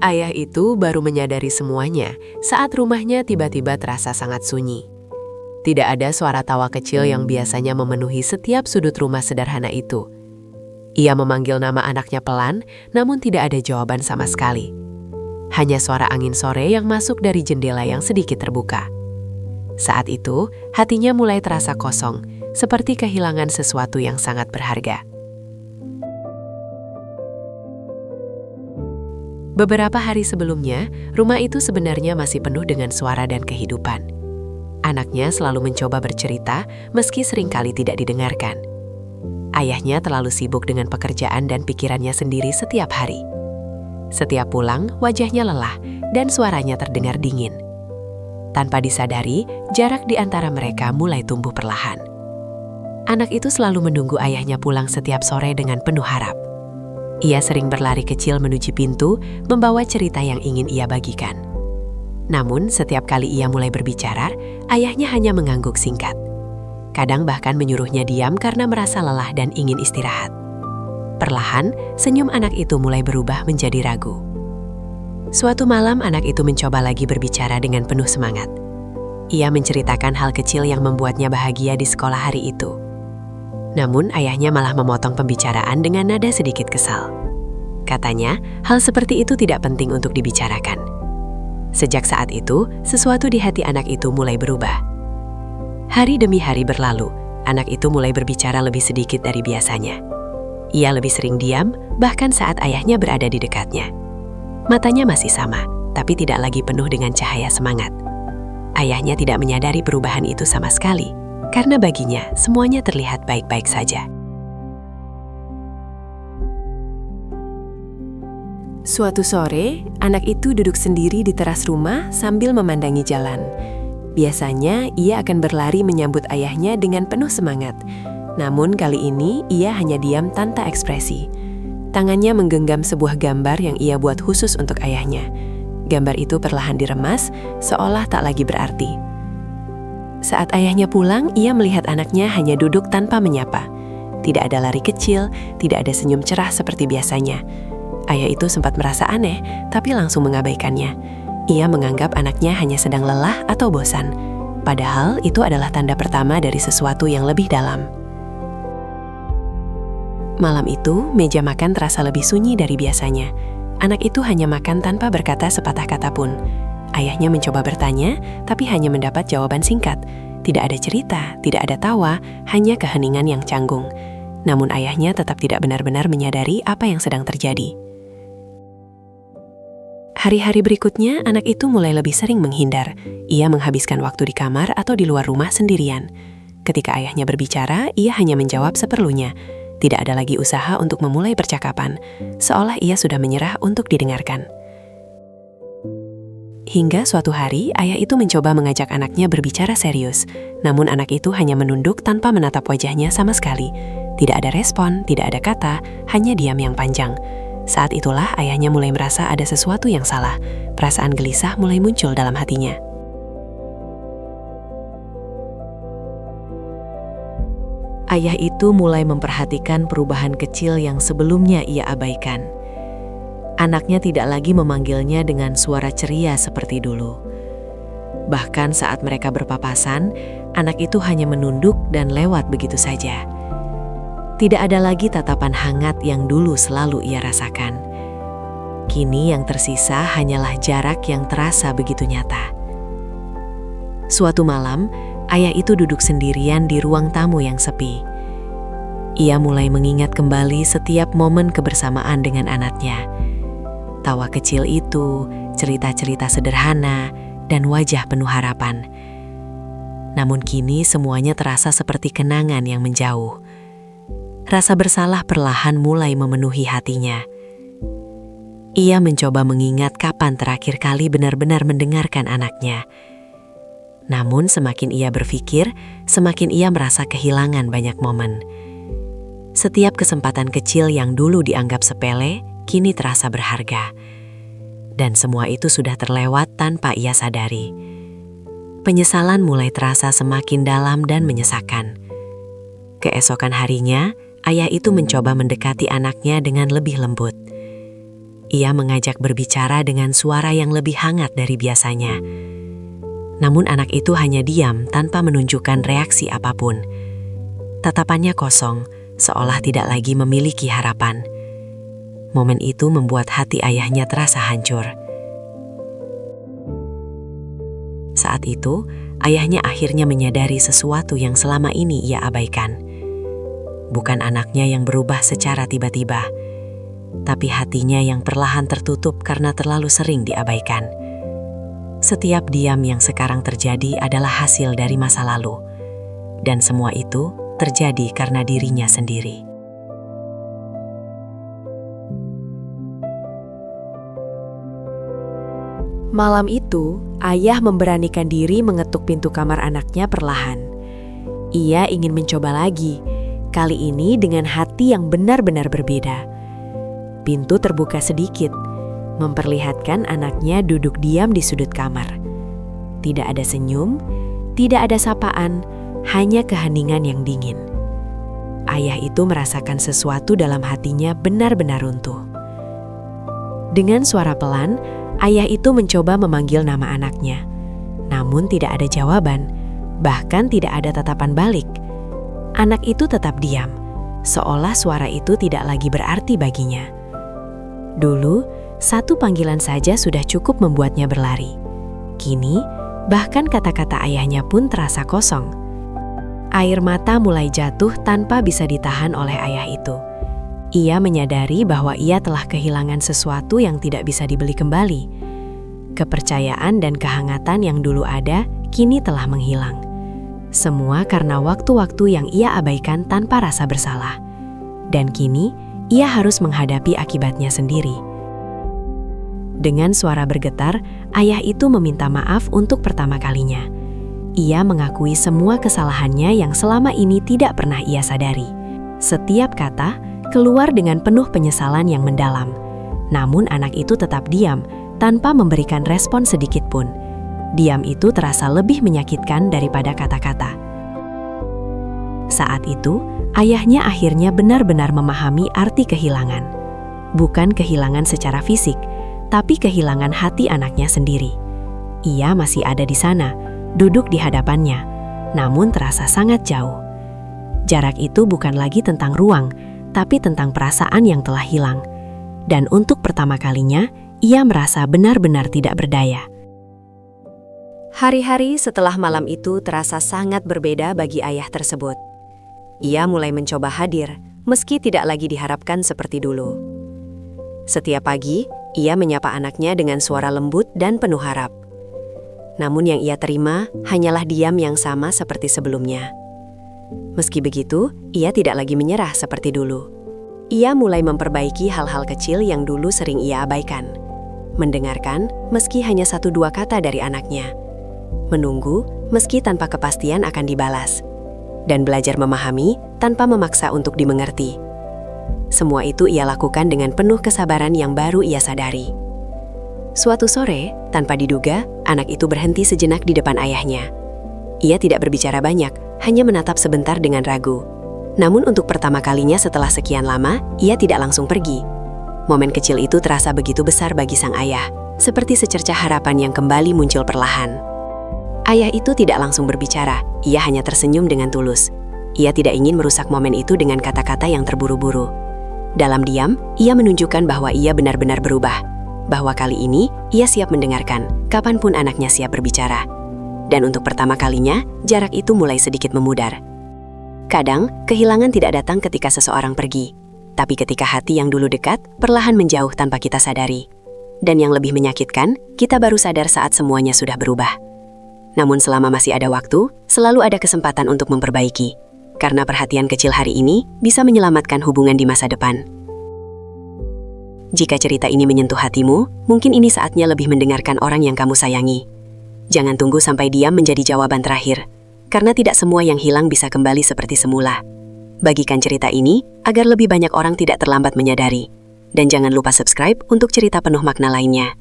Ayah itu baru menyadari semuanya saat rumahnya tiba-tiba terasa sangat sunyi. Tidak ada suara tawa kecil yang biasanya memenuhi setiap sudut rumah sederhana itu. Ia memanggil nama anaknya pelan, namun tidak ada jawaban sama sekali. Hanya suara angin sore yang masuk dari jendela yang sedikit terbuka. Saat itu, hatinya mulai terasa kosong, seperti kehilangan sesuatu yang sangat berharga. Beberapa hari sebelumnya, rumah itu sebenarnya masih penuh dengan suara dan kehidupan. Anaknya selalu mencoba bercerita, meski seringkali tidak didengarkan. Ayahnya terlalu sibuk dengan pekerjaan dan pikirannya sendiri setiap hari. Setiap pulang, wajahnya lelah dan suaranya terdengar dingin. Tanpa disadari, jarak di antara mereka mulai tumbuh perlahan. Anak itu selalu menunggu ayahnya pulang setiap sore dengan penuh harap. Ia sering berlari kecil menuju pintu, membawa cerita yang ingin ia bagikan. Namun, setiap kali ia mulai berbicara, ayahnya hanya mengangguk singkat. Kadang bahkan menyuruhnya diam karena merasa lelah dan ingin istirahat. Perlahan, senyum anak itu mulai berubah menjadi ragu. Suatu malam, anak itu mencoba lagi berbicara dengan penuh semangat. Ia menceritakan hal kecil yang membuatnya bahagia di sekolah hari itu. Namun, ayahnya malah memotong pembicaraan dengan nada sedikit kesal. Katanya, hal seperti itu tidak penting untuk dibicarakan. Sejak saat itu, sesuatu di hati anak itu mulai berubah. Hari demi hari berlalu, anak itu mulai berbicara lebih sedikit dari biasanya. Ia lebih sering diam, bahkan saat ayahnya berada di dekatnya. Matanya masih sama, tapi tidak lagi penuh dengan cahaya semangat. Ayahnya tidak menyadari perubahan itu sama sekali, karena baginya semuanya terlihat baik-baik saja. Suatu sore, anak itu duduk sendiri di teras rumah sambil memandangi jalan. Biasanya, ia akan berlari menyambut ayahnya dengan penuh semangat. Namun kali ini, ia hanya diam tanpa ekspresi. Tangannya menggenggam sebuah gambar yang ia buat khusus untuk ayahnya. Gambar itu perlahan diremas, seolah tak lagi berarti. Saat ayahnya pulang, ia melihat anaknya hanya duduk tanpa menyapa. Tidak ada lari kecil, tidak ada senyum cerah seperti biasanya. Ayah itu sempat merasa aneh, tapi langsung mengabaikannya. Ia menganggap anaknya hanya sedang lelah atau bosan. Padahal itu adalah tanda pertama dari sesuatu yang lebih dalam. Malam itu, meja makan terasa lebih sunyi dari biasanya. Anak itu hanya makan tanpa berkata sepatah kata pun. Ayahnya mencoba bertanya, tapi hanya mendapat jawaban singkat. Tidak ada cerita, tidak ada tawa, hanya keheningan yang canggung. Namun ayahnya tetap tidak benar-benar menyadari apa yang sedang terjadi. Hari-hari berikutnya, anak itu mulai lebih sering menghindar. Ia menghabiskan waktu di kamar atau di luar rumah sendirian. Ketika ayahnya berbicara, ia hanya menjawab seperlunya. Tidak ada lagi usaha untuk memulai percakapan, seolah ia sudah menyerah untuk didengarkan. Hingga suatu hari, ayah itu mencoba mengajak anaknya berbicara serius. Namun anak itu hanya menunduk tanpa menatap wajahnya sama sekali. Tidak ada respon, tidak ada kata, hanya diam yang panjang. Saat itulah ayahnya mulai merasa ada sesuatu yang salah. Perasaan gelisah mulai muncul dalam hatinya. Ayah itu mulai memperhatikan perubahan kecil yang sebelumnya ia abaikan. Anaknya tidak lagi memanggilnya dengan suara ceria seperti dulu. Bahkan saat mereka berpapasan, anak itu hanya menunduk dan lewat begitu saja. Tidak ada lagi tatapan hangat yang dulu selalu ia rasakan. Kini yang tersisa hanyalah jarak yang terasa begitu nyata. Suatu malam, ayah itu duduk sendirian di ruang tamu yang sepi. Ia mulai mengingat kembali setiap momen kebersamaan dengan anaknya. Tawa kecil itu, cerita-cerita sederhana, dan wajah penuh harapan. Namun kini semuanya terasa seperti kenangan yang menjauh. Rasa bersalah perlahan mulai memenuhi hatinya. Ia mencoba mengingat kapan terakhir kali benar-benar mendengarkan anaknya. Namun semakin ia berpikir, semakin ia merasa kehilangan banyak momen. Setiap kesempatan kecil yang dulu dianggap sepele, kini terasa berharga. Dan semua itu sudah terlewat tanpa ia sadari. Penyesalan mulai terasa semakin dalam dan menyesakan. Keesokan harinya, ayah itu mencoba mendekati anaknya dengan lebih lembut. Ia mengajak berbicara dengan suara yang lebih hangat dari biasanya. Namun anak itu hanya diam tanpa menunjukkan reaksi apapun. Tatapannya kosong, seolah tidak lagi memiliki harapan. Momen itu membuat hati ayahnya terasa hancur. Saat itu, ayahnya akhirnya menyadari sesuatu yang selama ini ia abaikan. Bukan anaknya yang berubah secara tiba-tiba, tapi hatinya yang perlahan tertutup karena terlalu sering diabaikan. Setiap diam yang sekarang terjadi adalah hasil dari masa lalu, dan semua itu terjadi karena dirinya sendiri. Malam itu, ayah memberanikan diri mengetuk pintu kamar anaknya perlahan. Ia ingin mencoba lagi, kali ini dengan hati yang benar-benar berbeda. Pintu terbuka sedikit, memperlihatkan anaknya duduk diam di sudut kamar. Tidak ada senyum, tidak ada sapaan, hanya keheningan yang dingin. Ayah itu merasakan sesuatu dalam hatinya benar-benar runtuh. Dengan suara pelan, ayah itu mencoba memanggil nama anaknya. Namun tidak ada jawaban, bahkan tidak ada tatapan balik. Anak itu tetap diam, seolah suara itu tidak lagi berarti baginya. Dulu, satu panggilan saja sudah cukup membuatnya berlari. Kini, bahkan kata-kata ayahnya pun terasa kosong. Air mata mulai jatuh tanpa bisa ditahan oleh ayah itu. Ia menyadari bahwa ia telah kehilangan sesuatu yang tidak bisa dibeli kembali. Kepercayaan dan kehangatan yang dulu ada, kini telah menghilang. Semua karena waktu-waktu yang ia abaikan tanpa rasa bersalah. Dan kini, ia harus menghadapi akibatnya sendiri. Dengan suara bergetar, ayah itu meminta maaf untuk pertama kalinya. Ia mengakui semua kesalahannya yang selama ini tidak pernah ia sadari. Setiap kata keluar dengan penuh penyesalan yang mendalam. Namun anak itu tetap diam, tanpa memberikan respon sedikit pun. Diam itu terasa lebih menyakitkan daripada kata-kata. Saat itu, ayahnya akhirnya benar-benar memahami arti kehilangan. Bukan kehilangan secara fisik, tapi kehilangan hati anaknya sendiri. Ia masih ada di sana, duduk di hadapannya, namun terasa sangat jauh. Jarak itu bukan lagi tentang ruang, tapi tentang perasaan yang telah hilang. Dan untuk pertama kalinya, ia merasa benar-benar tidak berdaya. Hari-hari setelah malam itu terasa sangat berbeda bagi ayah tersebut. Ia mulai mencoba hadir, meski tidak lagi diharapkan seperti dulu. Setiap pagi, ia menyapa anaknya dengan suara lembut dan penuh harap. Namun yang ia terima hanyalah diam yang sama seperti sebelumnya. Meski begitu, ia tidak lagi menyerah seperti dulu. Ia mulai memperbaiki hal-hal kecil yang dulu sering ia abaikan. Mendengarkan meski hanya 1-2 kata dari anaknya. Menunggu meski tanpa kepastian akan dibalas. Dan belajar memahami tanpa memaksa untuk dimengerti. Semua itu ia lakukan dengan penuh kesabaran yang baru ia sadari. Suatu sore, tanpa diduga, anak itu berhenti sejenak di depan ayahnya. Ia tidak berbicara banyak, hanya menatap sebentar dengan ragu. Namun untuk pertama kalinya setelah sekian lama, ia tidak langsung pergi. Momen kecil itu terasa begitu besar bagi sang ayah, seperti secercah harapan yang kembali muncul perlahan. Ayah itu tidak langsung berbicara, ia hanya tersenyum dengan tulus. Ia tidak ingin merusak momen itu dengan kata-kata yang terburu-buru. Dalam diam, ia menunjukkan bahwa ia benar-benar berubah. Bahwa kali ini, ia siap mendengarkan, kapanpun anaknya siap berbicara. Dan untuk pertama kalinya, jarak itu mulai sedikit memudar. Kadang, kehilangan tidak datang ketika seseorang pergi. Tapi ketika hati yang dulu dekat, perlahan menjauh tanpa kita sadari. Dan yang lebih menyakitkan, kita baru sadar saat semuanya sudah berubah. Namun selama masih ada waktu, selalu ada kesempatan untuk memperbaiki. Karena perhatian kecil hari ini bisa menyelamatkan hubungan di masa depan. Jika cerita ini menyentuh hatimu, mungkin ini saatnya lebih mendengarkan orang yang kamu sayangi. Jangan tunggu sampai diam menjadi jawaban terakhir. Karena tidak semua yang hilang bisa kembali seperti semula. Bagikan cerita ini agar lebih banyak orang tidak terlambat menyadari. Dan jangan lupa subscribe untuk cerita penuh makna lainnya.